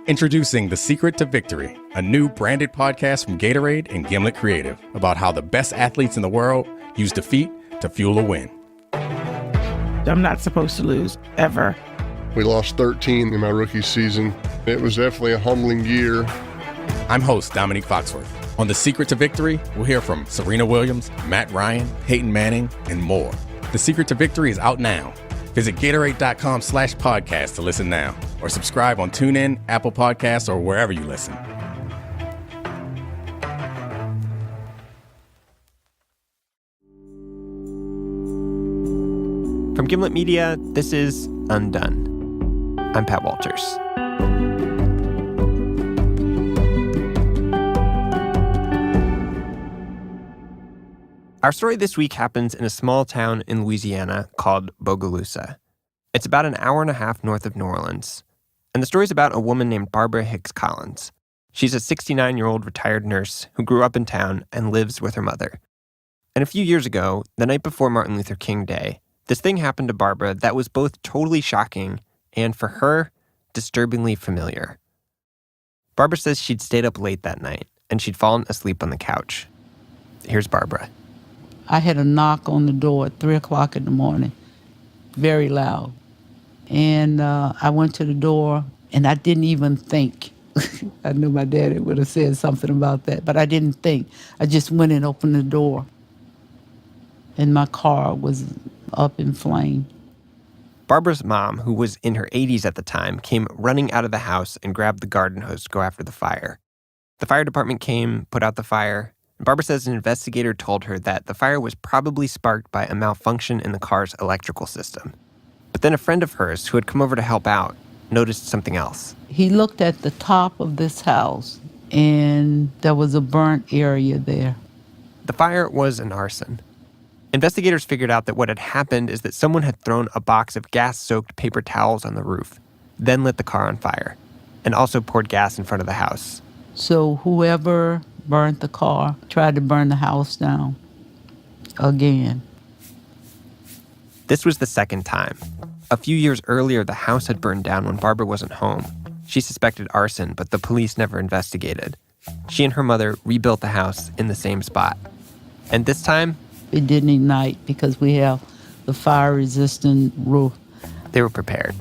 Introducing The Secret to Victory, a new branded podcast from Gatorade and Gimlet Creative about how the best athletes in the world use defeat to fuel a win. I'm not supposed to lose, ever. We lost 13 in my rookie season. It was definitely a humbling year. I'm host Dominique Foxworth. On The Secret to Victory, we'll hear from Serena Williams, Matt Ryan, Peyton Manning, and more. The Secret to Victory is out now. Visit Gatorade.com/podcast to listen now, or subscribe on TuneIn, Apple Podcasts, or wherever you listen. From Gimlet Media, this is Undone. I'm Pat Walters. Our story this week happens in a small town in Louisiana called Bogalusa. It's about an hour and a half north of New Orleans. And the story's about a woman named Barbara Hicks Collins. She's a 69-year-old retired nurse who grew up in town and lives with her mother. And a few years ago, the night before Martin Luther King Day, this thing happened to Barbara that was both totally shocking and, for her, disturbingly familiar. Barbara says she'd stayed up late that night and she'd fallen asleep on the couch. Here's Barbara. I had a knock on the door at 3 o'clock in the morning, very loud. And I went to the door, and I didn't even think. I knew my daddy would have said something about that, but I didn't think. I just went and opened the door, and my car was up in flames. Barbara's mom, who was in her 80s at the time, came running out of the house and grabbed the garden hose to go after the fire. The fire department came, put out the fire. Barbara says an investigator told her that the fire was probably sparked by a malfunction in the car's electrical system. But then a friend of hers who had come over to help out noticed something else. He looked at the top of this house, and there was a burnt area there. The fire was an arson. Investigators figured out that what had happened is that someone had thrown a box of gas-soaked paper towels on the roof, then lit the car on fire, and also poured gas in front of the house. So whoever burnt the car tried to burn the house down again. This was the second time. A few years earlier, the house had burned down when Barbara wasn't home. She suspected arson, but the police never investigated. She and her mother rebuilt the house in the same spot. And this time, it didn't ignite because we have the fire-resistant roof. They were prepared.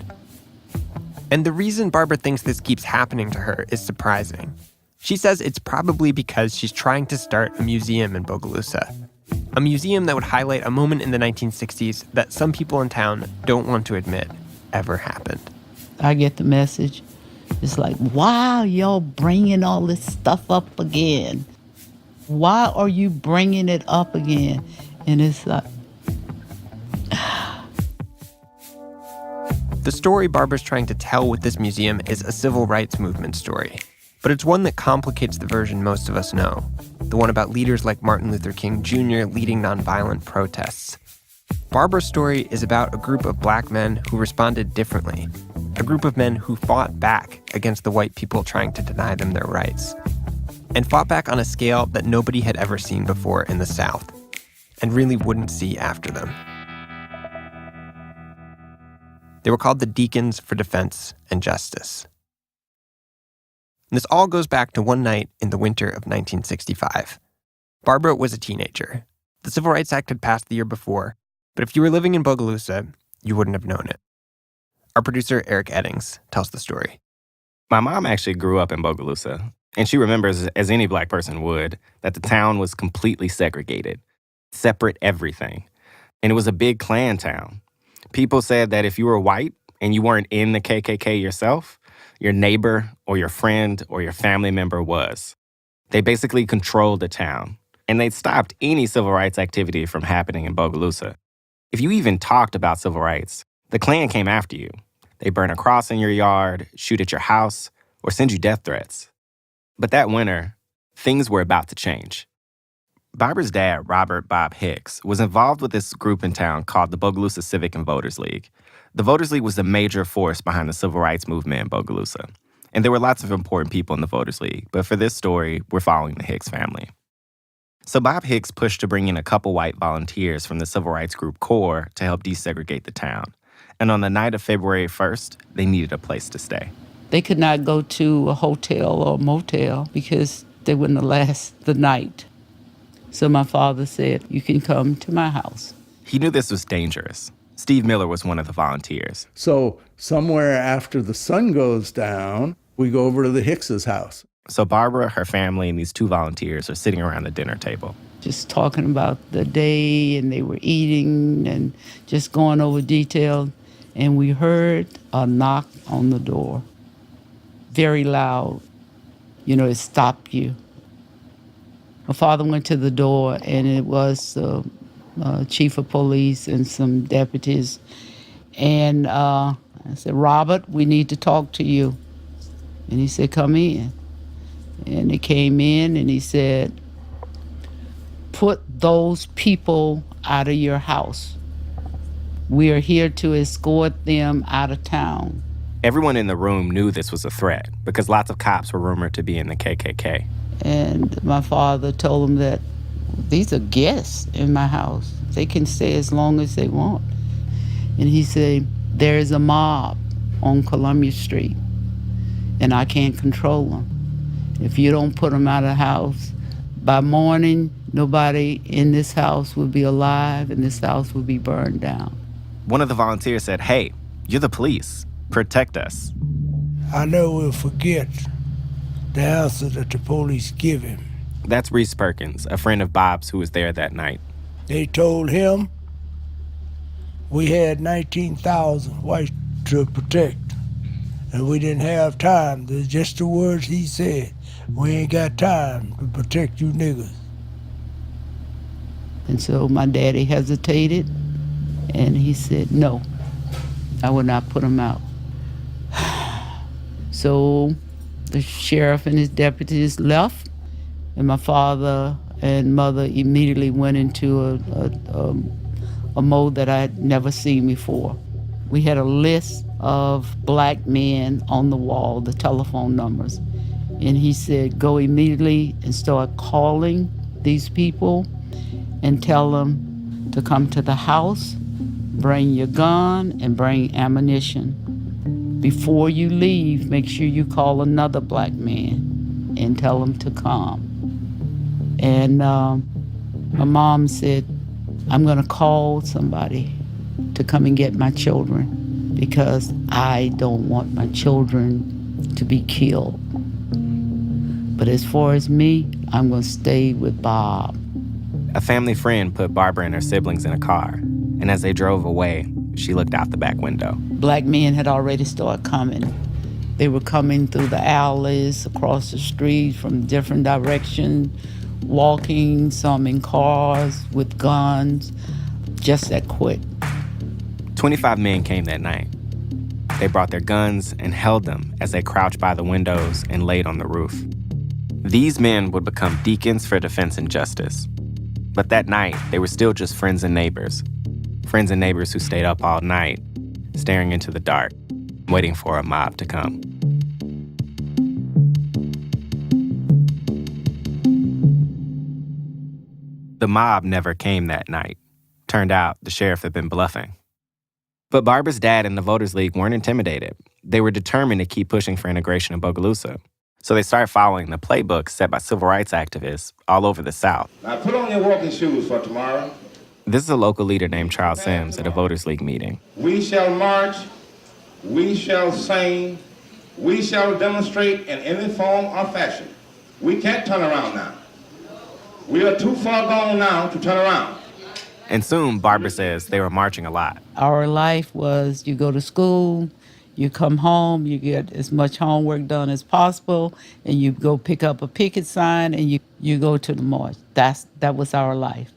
And the reason Barbara thinks this keeps happening to her is surprising. She says it's probably because she's trying to start a museum in Bogalusa. A museum that would highlight a moment in the 1960s that some people in town don't want to admit ever happened. I get the message. It's like, why are y'all bringing all this stuff up again? Why are you bringing it up again? And it's like... The story Barbara's trying to tell with this museum is a civil rights movement story. But it's one that complicates the version most of us know, the one about leaders like Martin Luther King Jr. leading nonviolent protests. Barbara's story is about a group of black men who responded differently, a group of men who fought back against the white people trying to deny them their rights, and fought back on a scale that nobody had ever seen before in the South, and really wouldn't see after them. They were called the Deacons for Defense and Justice. And this all goes back to one night in the winter of 1965. Barbara was a teenager. The Civil Rights Act had passed the year before, but if you were living in Bogalusa, you wouldn't have known it. Our producer, Eric Eddings, tells the story. My mom actually grew up in Bogalusa, and she remembers, as any black person would, that the town was completely segregated, separate everything. And it was a big Klan town. People said that if you were white and you weren't in the KKK yourself, your neighbor or your friend or your family member was. They basically controlled the town, and they stopped any civil rights activity from happening in Bogalusa. If you even talked about civil rights, the Klan came after you. They burn a cross in your yard, shoot at your house, or send you death threats. But that winter, things were about to change. Barbara's dad, Robert Bob Hicks, was involved with this group in town called the Bogalusa Civic and Voters League. The Voters League was the major force behind the civil rights movement in Bogalusa. And there were lots of important people in the Voters League, but for this story, we're following the Hicks family. So Bob Hicks pushed to bring in a couple white volunteers from the civil rights group CORE to help desegregate the town. And on the night of February 1st, they needed a place to stay. They could not go to a hotel or a motel because they wouldn't last the night. So my father said, you can come to my house. He knew this was dangerous. Steve Miller was one of the volunteers. So somewhere after the sun goes down, we go over to the Hicks's house. So Barbara, her family, and these two volunteers are sitting around the dinner table. Just talking about the day, and they were eating and just going over details. And we heard a knock on the door, very loud. You know, it stopped you. My father went to the door, and it was chief of police and some deputies. And I said, Robert, we need to talk to you. And he said, come in. And he came in, and he said, put those people out of your house. We are here to escort them out of town. Everyone in the room knew this was a threat because lots of cops were rumored to be in the KKK. And my father told them that these are guests in my house. They can stay as long as they want. And he said, there's a mob on Columbia Street, and I can't control them. If you don't put them out of the house, by morning, nobody in this house will be alive, and this house will be burned down. One of the volunteers said, hey, you're the police. Protect us. I never will forget the answer that the police give him. That's Reese Perkins, a friend of Bob's who was there that night. They told him we had 19,000 whites to protect, and we didn't have time. That's just the words he said. We ain't got time to protect you niggas. And so my daddy hesitated, and he said, no, I will not put them out. So the sheriff and his deputies left, and my father and mother immediately went into a mode that I had never seen before. We had a list of black men on the wall, the telephone numbers. And he said, go immediately and start calling these people and tell them to come to the house, bring your gun, and bring ammunition. Before you leave, make sure you call another black man and tell him to come. And my mom said, I'm gonna call somebody to come and get my children because I don't want my children to be killed. But as far as me, I'm gonna stay with Bob. A family friend put Barbara and her siblings in a car, and as they drove away, she looked out the back window. Black men had already started coming. They were coming through the alleys, across the street from different directions, walking, some in cars with guns, just that quick. 25 men came that night. They brought their guns and held them as they crouched by the windows and laid on the roof. These men would become Deacons for Defense and Justice. But that night, they were still just friends and neighbors. Friends and neighbors who stayed up all night, staring into the dark, waiting for a mob to come. The mob never came that night. Turned out the sheriff had been bluffing. But Barbara's dad and the Voters League weren't intimidated. They were determined to keep pushing for integration in Bogalusa. So they started following the playbook set by civil rights activists all over the South. Now put on your walking shoes for tomorrow. This is a local leader named Charles Sims at a Voters League meeting. We shall march, we shall sing, we shall demonstrate in any form or fashion. We can't turn around now. We are too far gone now to turn around. And soon, Barbara says they were marching a lot. Our life was you go to school, you come home, you get as much homework done as possible, and you go pick up a picket sign and you go to the march. That was our life.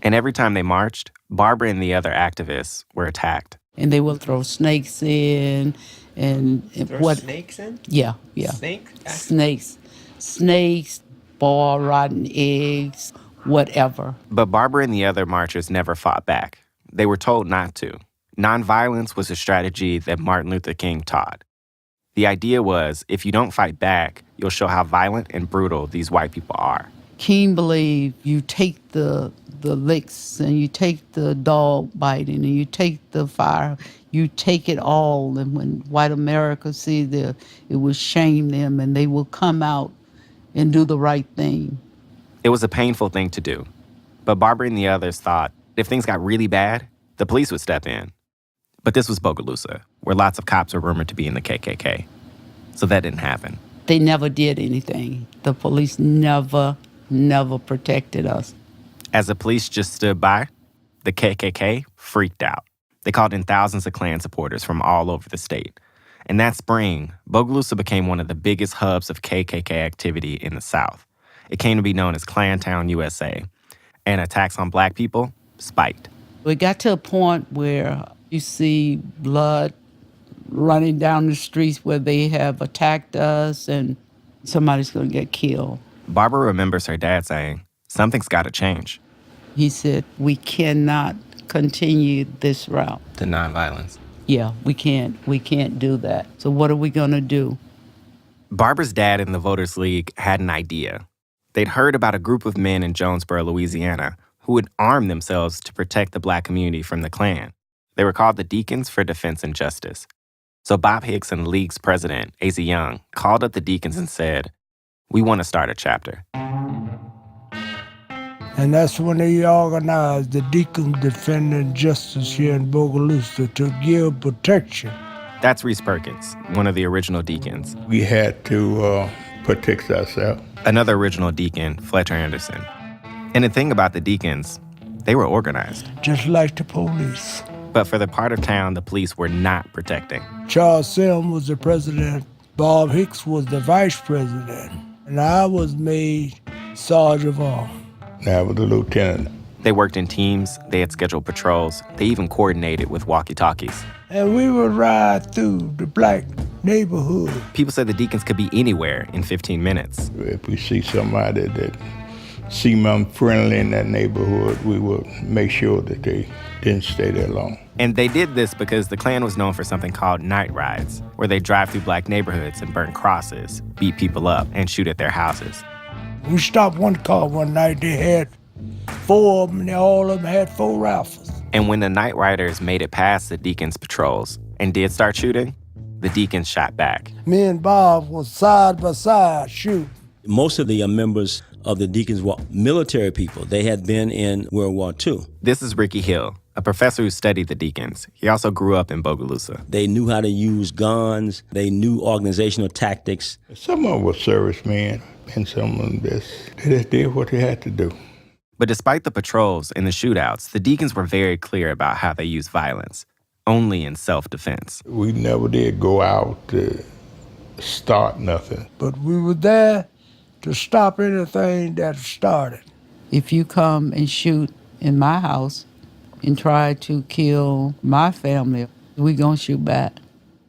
And every time they marched, Barbara and the other activists were attacked. And they would throw snakes in and snakes in? Yeah. Snakes, boiled rotten eggs, whatever. But Barbara and the other marchers never fought back. They were told not to. Nonviolence was a strategy that Martin Luther King taught. The idea was, if you don't fight back, you'll show how violent and brutal these white people are. King believed you take the licks and you take the dog biting and you take the fire, you take it all. And when white America see it will shame them and they will come out and do the right thing. It was a painful thing to do. But Barbara and the others thought if things got really bad, the police would step in. But this was Bogalusa, where lots of cops were rumored to be in the KKK. So that didn't happen. They never did anything. The police never protected us. As the police just stood by, the KKK freaked out. They called in thousands of Klan supporters from all over the state. And that spring, Bogalusa became one of the biggest hubs of KKK activity in the South. It came to be known as Klantown, USA. And attacks on black people spiked. We got to a point where you see blood running down the streets where they have attacked us and somebody's going to get killed. Barbara remembers her dad saying, something's got to change. He said, we cannot continue this route. The nonviolence. Yeah, we can't do that. So what are we going to do? Barbara's dad and the Voters League had an idea. They'd heard about a group of men in Jonesboro, Louisiana, who would arm themselves to protect the black community from the Klan. They were called the Deacons for Defense and Justice. So Bob Hicks and the League's president, Asa Young, called up the Deacons and said, we want to start a chapter. And that's when they organized the Deacons Defending Justice here in Bogalusa to give protection. That's Reese Perkins, one of the original Deacons. We had to protect ourselves. Another original Deacon, Fletcher Anderson. And the thing about the Deacons, they were organized. Just like the police. But for the part of town the police were not protecting. Charles Sims was the president. Bob Hicks was the vice president. And I was made sergeant of arms. I was the lieutenant. They worked in teams, they had scheduled patrols, they even coordinated with walkie-talkies. And we would ride through the black neighborhood. People said the Deacons could be anywhere in 15 minutes. If we see somebody that seemed unfriendly in that neighborhood, we would make sure that they didn't stay there long. And they did this because the Klan was known for something called night rides, where they drive through black neighborhoods and burn crosses, beat people up, and shoot at their houses. We stopped one car one night. They had 4 of them, and all of them had 4 rifles. And when the night riders made it past the Deacons' patrols and did start shooting, the Deacons shot back. Me and Bob was side by side shooting. Most of the members of the Deacons were military people. They had been in World War II. This is Ricky Hill, a professor who studied the Deacons. He also grew up in Bogalusa. They knew how to use guns. They knew organizational tactics. Some of them were servicemen, and some of them they just did what they had to do. But despite the patrols and the shootouts, the Deacons were very clear about how they used violence, only in self-defense. We never did go out to start nothing. But we were there to stop anything that started. If you come and shoot in my house and try to kill my family, we gonna shoot back.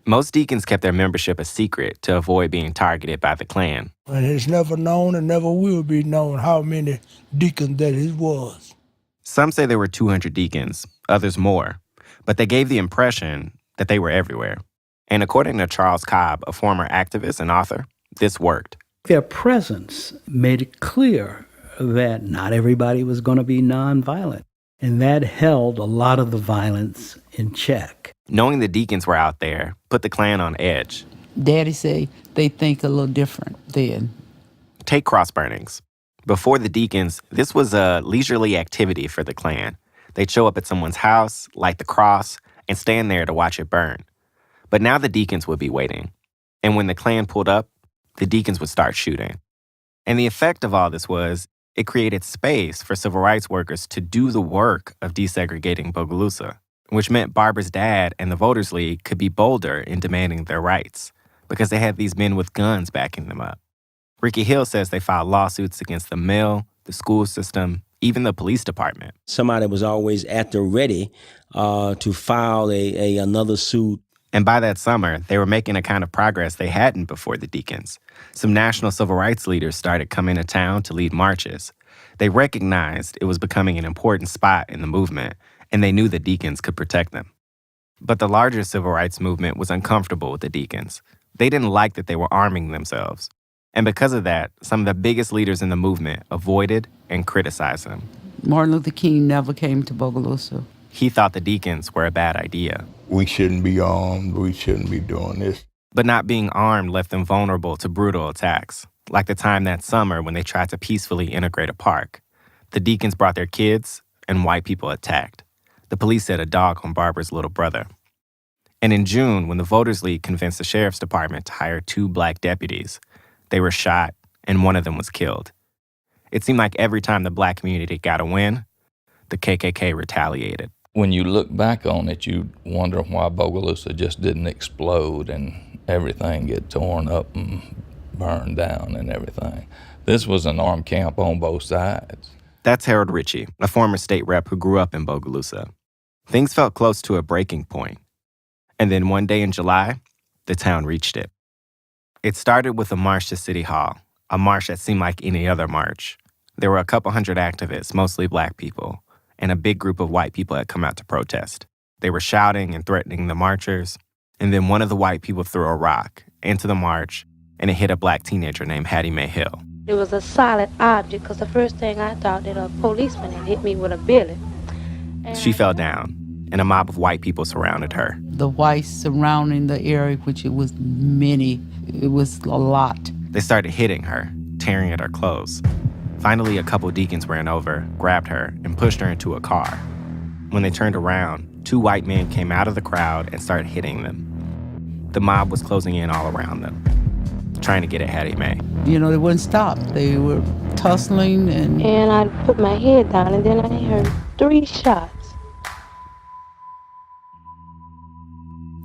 Most Deacons kept their membership a secret to avoid being targeted by the Klan. And it's never known and never will be known how many deacons that it was. Some say there were 200 Deacons, others more, but they gave the impression that they were everywhere. And according to Charles Cobb, a former activist and author, this worked. Their presence made it clear that not everybody was going to be nonviolent, and that held a lot of the violence in check. Knowing the Deacons were out there put the Klan on edge. Daddy say they think a little different then. Take cross burnings. Before the Deacons, this was a leisurely activity for the Klan. They'd show up at someone's house, light the cross, and stand there to watch it burn. But now the Deacons would be waiting. And when the Klan pulled up, the Deacons would start shooting. And the effect of all this was it created space for civil rights workers to do the work of desegregating Bogalusa, which meant Barbara's dad and the Voters League could be bolder in demanding their rights because they had these men with guns backing them up. Ricky Hill says they filed lawsuits against the mill, the school system, even the police department. Somebody was always at the ready to file another suit. And by that summer, they were making a kind of progress they hadn't before the Deacons. Some national civil rights leaders started coming to town to lead marches. They recognized it was becoming an important spot in the movement, and they knew the Deacons could protect them. But the larger civil rights movement was uncomfortable with the Deacons. They didn't like that they were arming themselves. And because of that, some of the biggest leaders in the movement avoided and criticized him. Martin Luther King never came to Bogalusa. He thought the Deacons were a bad idea. We shouldn't be armed. We shouldn't be doing this. But not being armed left them vulnerable to brutal attacks, like the time that summer when they tried to peacefully integrate a park. The Deacons brought their kids, and white people attacked. The police set a dog on Barbara's little brother. And in June, when the Voters League convinced the sheriff's department to hire 2 black deputies, they were shot, and one of them was killed. It seemed like every time the black community got a win, the KKK retaliated. When you look back on it, you wonder why Bogalusa just didn't explode and everything get torn up and burned down and everything. This was an armed camp on both sides. That's Harold Ritchie, a former state rep who grew up in Bogalusa. Things felt close to a breaking point. And then one day in July, the town reached it. It started with a march to City Hall, a march that seemed like any other march. There were a couple hundred activists, mostly black people, and a big group of white people had come out to protest. They were shouting and threatening the marchers, and then one of the white people threw a rock into the march, and it hit a black teenager named Hattie Mae Hill. It was a solid object because the first thing I thought that a policeman had hit me with a billet. She fell down, and a mob of white people surrounded her. The whites surrounding the area, which it was many, it was a lot. They started hitting her, tearing at her clothes. Finally, a couple deacons ran over, grabbed her, and pushed her into a car. When they turned around, 2 white men came out of the crowd and started hitting them. The mob was closing in all around them, trying to get at Hattie Mae. You know, they wouldn't stop. They were tussling and... And I put my head down, and then I heard 3 shots.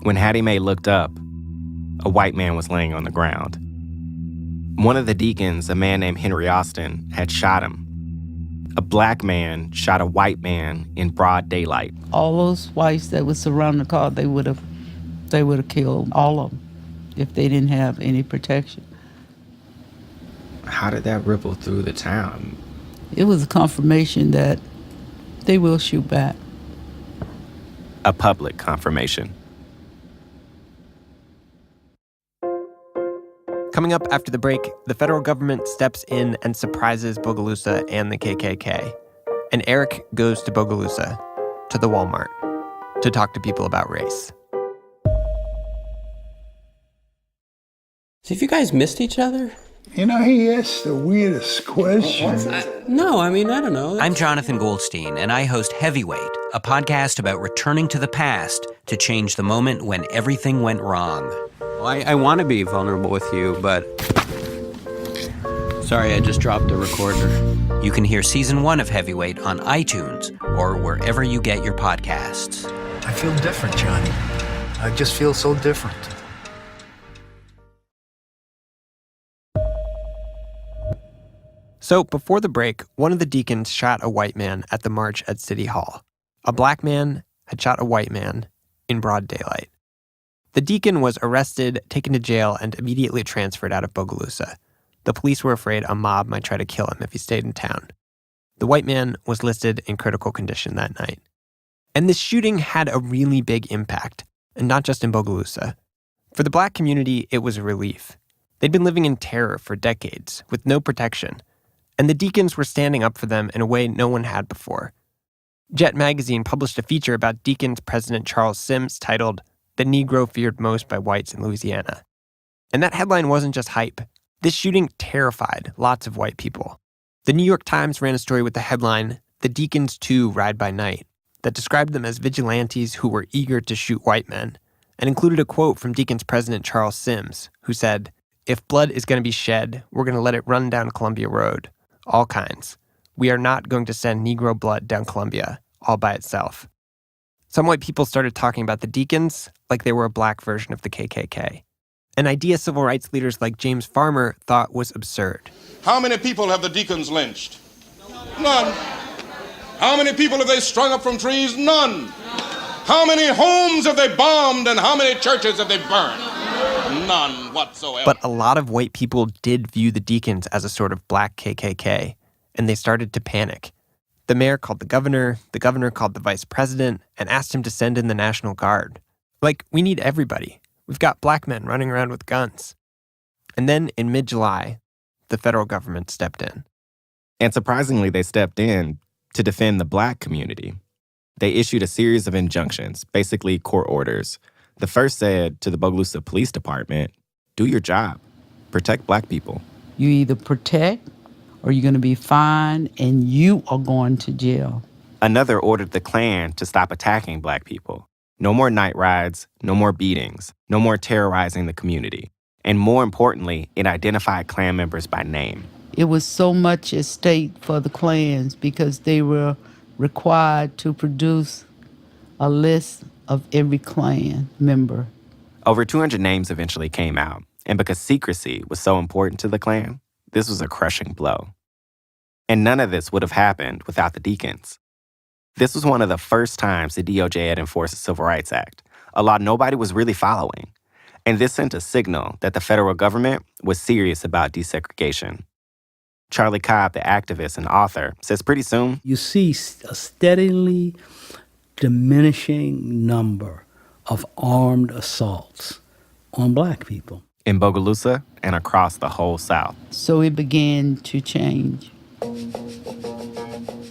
When Hattie Mae looked up, a white man was laying on the ground. One of the deacons, a man named Henry Austin, had shot him. A black man shot a white man in broad daylight. All those whites that would surround the car, they would have killed all of them if they didn't have any protection. How did that ripple through the town? It was a confirmation that they will shoot back. A public confirmation. Coming up after the break, the federal government steps in and surprises Bogalusa and the KKK. And Eric goes to Bogalusa, to the Walmart, to talk to people about race. So have you guys missed each other? You know, he asked the weirdest questions. No, I mean, I don't know. I'm Jonathan Goldstein, and I host Heavyweight, a podcast about returning to the past to change the moment when everything went wrong. Well, I want to be vulnerable with you, but... Sorry, I just dropped the recorder. You can hear Season 1 of Heavyweight on iTunes or wherever you get your podcasts. I feel different, Johnny. I just feel so different. So before the break, one of the deacons shot a white man at the march at City Hall. A black man had shot a white man in broad daylight. The deacon was arrested, taken to jail, and immediately transferred out of Bogalusa. The police were afraid a mob might try to kill him if he stayed in town. The white man was listed in critical condition that night. And this shooting had a really big impact, and not just in Bogalusa. For the black community, it was a relief. They'd been living in terror for decades, with no protection. And the deacons were standing up for them in a way no one had before. Jet magazine published a feature about Deacons President Charles Sims titled, "The Negro Feared Most by Whites in Louisiana." And that headline wasn't just hype. This shooting terrified lots of white people. The New York Times ran a story with the headline, "The Deacons Too Ride by Night," that described them as vigilantes who were eager to shoot white men, and included a quote from Deacons President Charles Sims, who said, "If blood is going to be shed, we're going to let it run down Columbia Road. All kinds. We are not going to send Negro blood down Columbia, all by itself." Some white people started talking about the Deacons like they were a black version of the KKK. An idea civil rights leaders like James Farmer thought was absurd. How many people have the Deacons lynched? None. How many people have they strung up from trees? None. How many homes have they bombed and how many churches have they burned? None whatsoever. But a lot of white people did view the Deacons as a sort of black KKK, and they started to panic. The mayor called the governor called the vice president, and asked him to send in the National Guard. Like, we need everybody. We've got black men running around with guns. And then in mid-July, the federal government stepped in. And surprisingly, they stepped in to defend the Black community. They issued a series of injunctions, basically court orders. The first said to the Bogalusa Police Department, do your job. Protect Black people. You either protect or you're going to be fined and you are going to jail. Another ordered the Klan to stop attacking Black people. No more night rides, no more beatings, no more terrorizing the community. And more importantly, it identified Klan members by name. It was so much at stake for the Klans because they were required to produce a list of every Klan member. Over 200 names eventually came out, and because secrecy was so important to the Klan, this was a crushing blow. And none of this would have happened without the Deacons. This was one of the first times the DOJ had enforced the Civil Rights Act, a law nobody was really following. And this sent a signal that the federal government was serious about desegregation. Charlie Cobb, the activist and author, says pretty soon, you see a steadily diminishing number of armed assaults on Black people. In Bogalusa and across the whole South. So it began to change.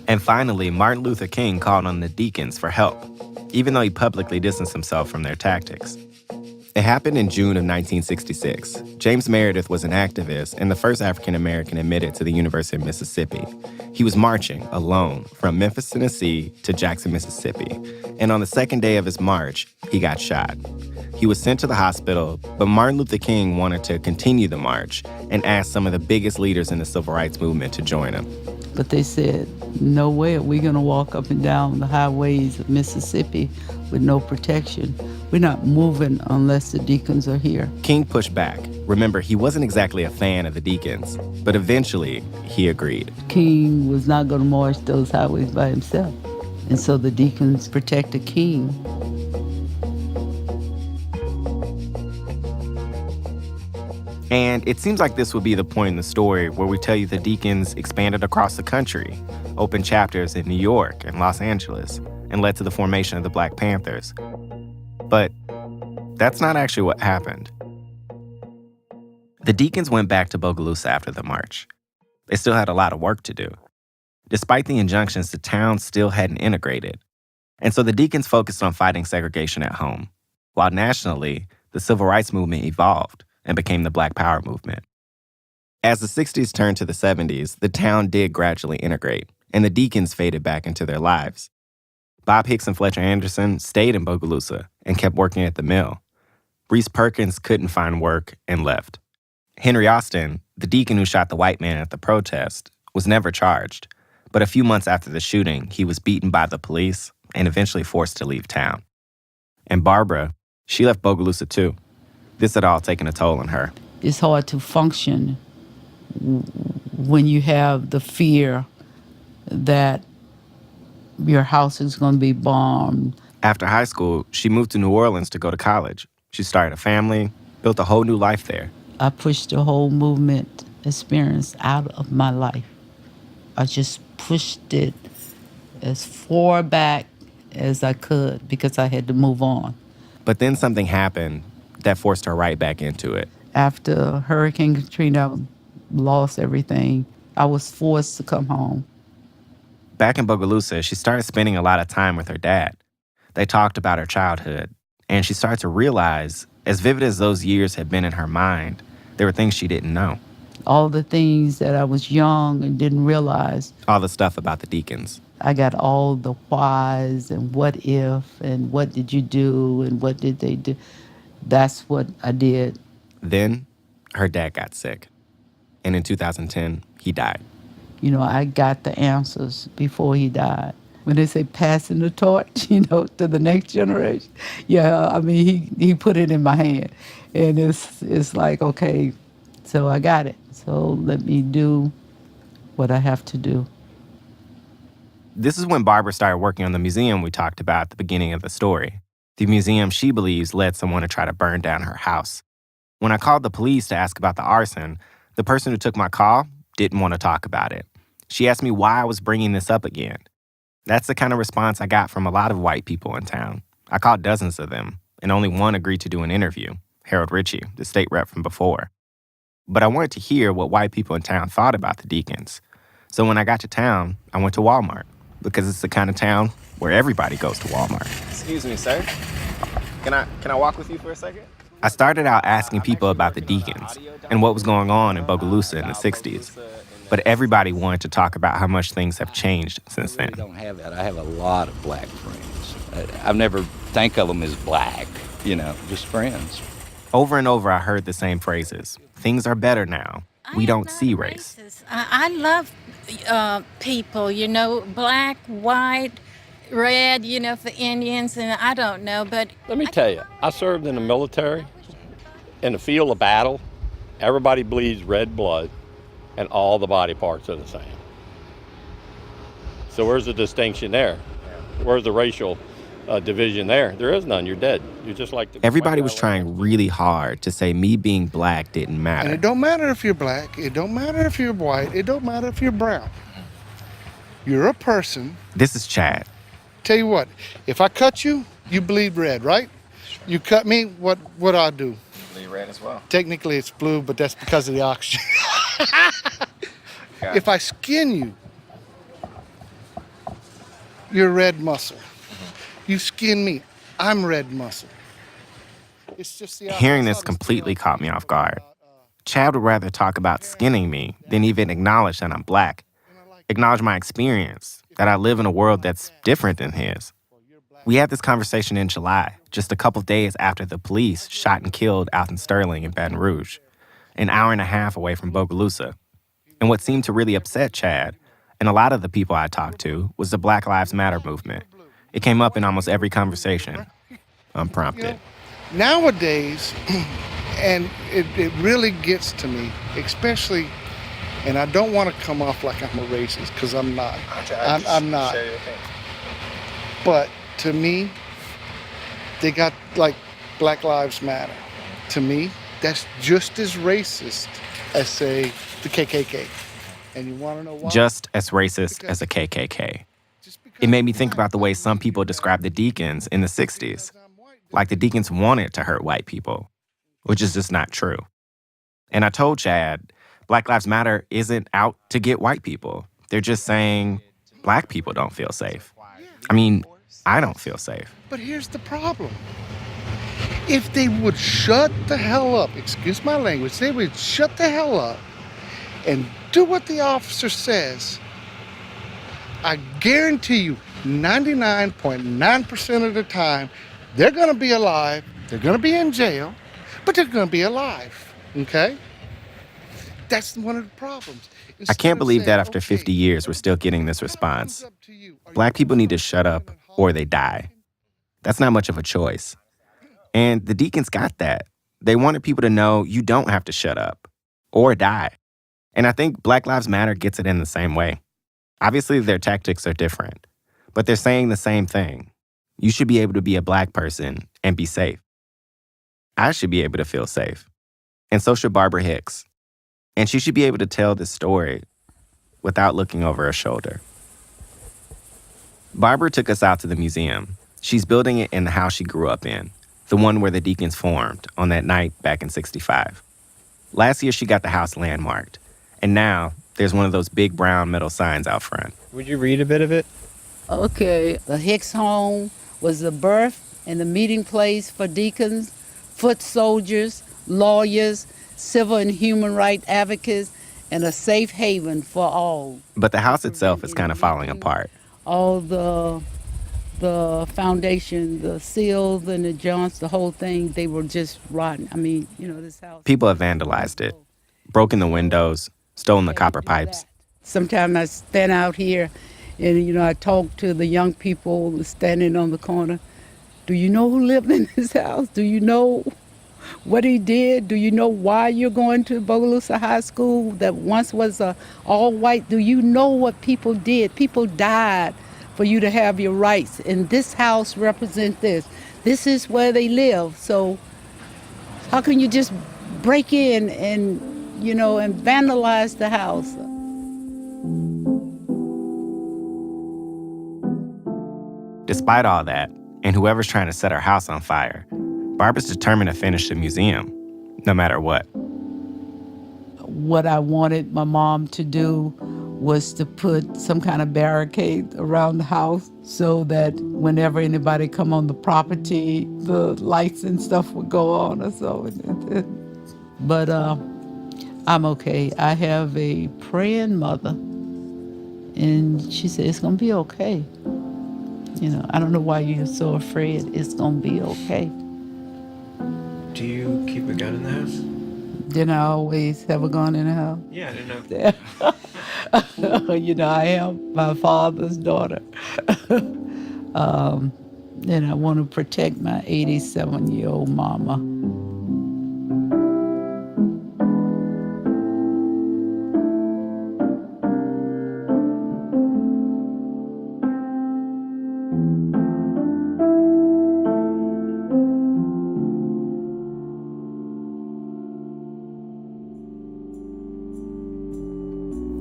And finally, Martin Luther King called on the Deacons for help, even though he publicly distanced himself from their tactics. It happened in June of 1966. James Meredith was an activist and the first African-American admitted to the University of Mississippi. He was marching alone from Memphis, Tennessee to Jackson, Mississippi. And on the second day of his march, he got shot. He was sent to the hospital, but Martin Luther King wanted to continue the march and asked some of the biggest leaders in the civil rights movement to join him. But they said, no way are we going to walk up and down the highways of Mississippi with no protection. We're not moving unless the Deacons are here. King pushed back. Remember, he wasn't exactly a fan of the Deacons, but eventually he agreed. King was not going to march those highways by himself. And so the Deacons protected King. And it seems like this would be the point in the story where we tell you the Deacons expanded across the country, opened chapters in New York and Los Angeles, and led to the formation of the Black Panthers. But that's not actually what happened. The Deacons went back to Bogalusa after the march. They still had a lot of work to do. Despite the injunctions, the town still hadn't integrated. And so the Deacons focused on fighting segregation at home, while nationally, the civil rights movement evolved and became the Black Power movement. As the 60s turned to the 70s, the town did gradually integrate, and the Deacons faded back into their lives. Bob Hicks and Fletcher Anderson stayed in Bogalusa and kept working at the mill. Reese Perkins couldn't find work and left. Henry Austin, the deacon who shot the white man at the protest, was never charged. But a few months after the shooting, he was beaten by the police and eventually forced to leave town. And Barbara, she left Bogalusa too. This had all taken a toll on her. It's hard to function when you have the fear that your house is going to be bombed. After high school, she moved to New Orleans to go to college. She started a family, built a whole new life there. I pushed the whole movement experience out of my life. I just pushed it as far back as I could because I had to move on. But then something happened that forced her right back into it. After Hurricane Katrina lost everything, I was forced to come home. Back in Bogalusa, she started spending a lot of time with her dad. They talked about her childhood, and she started to realize, as vivid as those years had been in her mind, there were things she didn't know. All the things that I was young and didn't realize. All the stuff about the Deacons. I got all the whys and what if and what did you do and what did they do. That's what I did. Then her dad got sick. And in 2010, he died. You know, I got the answers before he died. When they say passing the torch, you know, to the next generation. Yeah, I mean, he put it in my hand. And it's like, okay, so I got it. So let me do what I have to do. This is when Barbara started working on the museum we talked about at the beginning of the story. The museum she believes led someone to try to burn down her house. When I called the police to ask about the arson, the person who took my call didn't want to talk about it. She asked me why I was bringing this up again. That's the kind of response I got from a lot of white people in town. I called dozens of them, and only one agreed to do an interview, Harold Ritchie, the state rep from before. But I wanted to hear what white people in town thought about the Deacons. So when I got to town, I went to Walmart, because it's the kind of town where everybody goes to Walmart. Excuse me, sir. Can I walk with you for a second? I started out asking people about the Deacons and what was going on in Bogalusa in the 60s. But everybody wanted to talk about how much things have changed since then. I don't have that. I have a lot of black friends. I've never think of them as black, just friends. Over and over, I heard the same phrases. Things are better now. We don't see race. I love people, black, white, red, for Indians, and I don't know, but... Let me tell you, I served in the military. In the field of battle, everybody bleeds red blood, and all the body parts are the same. So where's the distinction there? Where's the racial division there? There is none. You're dead. You're just like... Everybody was trying really hard to say me being black didn't matter. And it don't matter if you're black. It don't matter if you're white. It don't matter if you're brown. You're a person. This is Chad. Tell you what, if I cut you, you bleed red, right? You cut me, what I do? Bleed red as well. Technically it's blue, but that's because of the oxygen. If I skin you, you're red muscle. You skin me, I'm red muscle. It's just the Hearing this completely caught me off guard. Chad would rather talk about skinning me than even acknowledge that I'm black, acknowledge my experience, that I live in a world that's different than his. We had this conversation in July, just a couple days after the police shot and killed Alton Sterling in Baton Rouge, an hour and a half away from Bogalusa. And what seemed to really upset Chad, and a lot of the people I talked to, was the Black Lives Matter movement. It came up in almost every conversation, unprompted. Nowadays, and it really gets to me, especially, and I don't want to come off like I'm a racist, because I'm not. I'm not. But to me, they got like Black Lives Matter. To me, that's just as racist as, say, the KKK. And you want to know why? Just as racist as a KKK. It made me think about the way some people described the Deacons in the 60s. Like the Deacons wanted to hurt white people, which is just not true. And I told Chad, Black Lives Matter isn't out to get white people. They're just saying black people don't feel safe. I mean, I don't feel safe. But here's the problem. If they would shut the hell up, excuse my language, they would shut the hell up and do what the officer says, I guarantee you 99.9% of the time, they're going to be alive, they're going to be in jail, but they're going to be alive, okay? That's one of the problems. I can't believe that after 50 years, we're still getting this response. Black people need to shut up or they die. That's not much of a choice. And the Deacons got that. They wanted people to know you don't have to shut up or die. And I think Black Lives Matter gets it in the same way. Obviously, their tactics are different, but they're saying the same thing. You should be able to be a black person and be safe. I should be able to feel safe. And so should Barbara Hicks. And she should be able to tell this story without looking over her shoulder. Barbara took us out to the museum. She's building it in the house she grew up in, the one where the Deacons formed on that night back in '65. Last year, she got the house landmarked. And now, there's one of those big brown metal signs out front. Would you read a bit of it? Okay. The Hicks home was the birth and the meeting place for deacons, foot soldiers, lawyers, civil and human rights advocates, and a safe haven for all. But the house itself is kind of falling apart. All the foundation, the seals and the joints, the whole thing, they were just rotten. I mean, this house. People have vandalized it, broken the windows, stolen the copper pipes. Sometimes I stand out here and, I talk to the young people standing on the corner. Do you know who lived in this house? Do you know what he did? Do you know why you're going to Bogalusa High School that once was all white? Do you know what people did? People died for you to have your rights. And this house represents this. This is where they live. So how can you just break in and vandalize the house? Despite all that, and whoever's trying to set her house on fire, Barbara's determined to finish the museum, no matter what. what I wanted my mom to do was to put some kind of barricade around the house so that whenever anybody come on the property, the lights and stuff would go on or so. But I'm okay. I have a praying mother, and she said, it's going to be okay. You know, I don't know why you're so afraid. It's going to be okay. Do you keep a gun in the house? Didn't I always have a gun in the house? Yeah, I didn't know. You know, I am my father's daughter. And I want to protect my 87-year-old mama.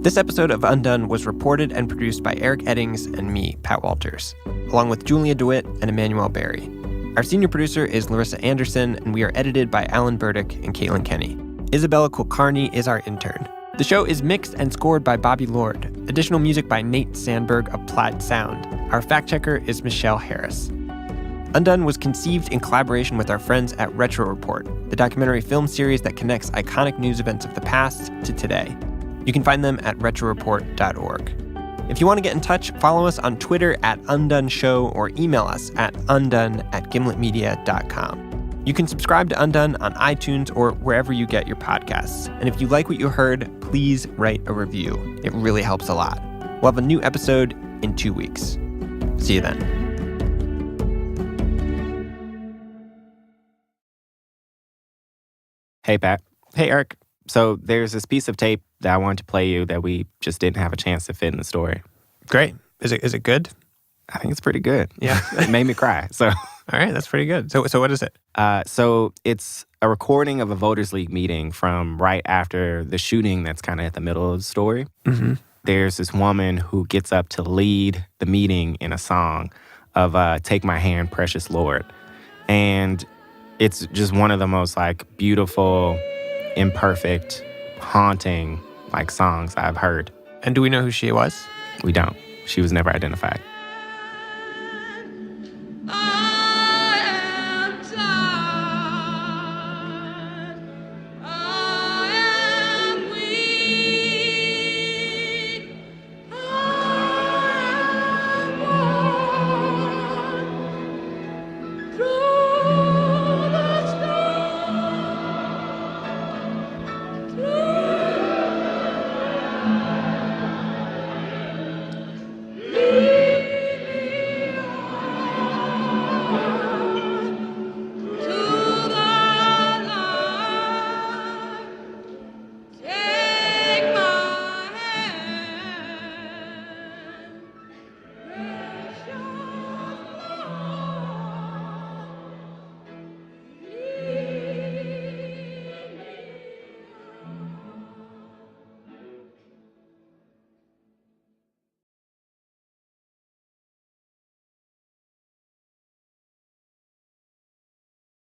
This episode of Undone was reported and produced by Eric Eddings and me, Pat Walters, along with Julia DeWitt and Emmanuel Berry. Our senior producer is Larissa Anderson, and we are edited by Alan Burdick and Caitlin Kenny. Isabella Kulkarni is our intern. The show is mixed and scored by Bobby Lord. Additional music by Nate Sandberg of Plaid Sound. Our fact checker is Michelle Harris. Undone was conceived in collaboration with our friends at Retro Report, the documentary film series that connects iconic news events of the past to today. You can find them at retroreport.org. If you want to get in touch, follow us on Twitter at Undone Show or email us at undone@gimletmedia.com. You can subscribe to Undone on iTunes or wherever you get your podcasts. And if you like what you heard, please write a review. It really helps a lot. We'll have a new episode in 2 weeks. See you then. Hey, Pat. Hey, Eric. So there's this piece of tape that I wanted to play you that we just didn't have a chance to fit in the story. Great. Is it good? I think it's pretty good. Yeah. It made me cry. So, all right, that's pretty good. So what is it? So it's a recording of a Voters League meeting from right after the shooting that's kind of at the middle of the story. Mm-hmm. There's this woman who gets up to lead the meeting in a song of Take My Hand, Precious Lord. And it's just one of the most beautiful, imperfect, haunting songs I've heard. And do we know who she was? We don't. She was never identified.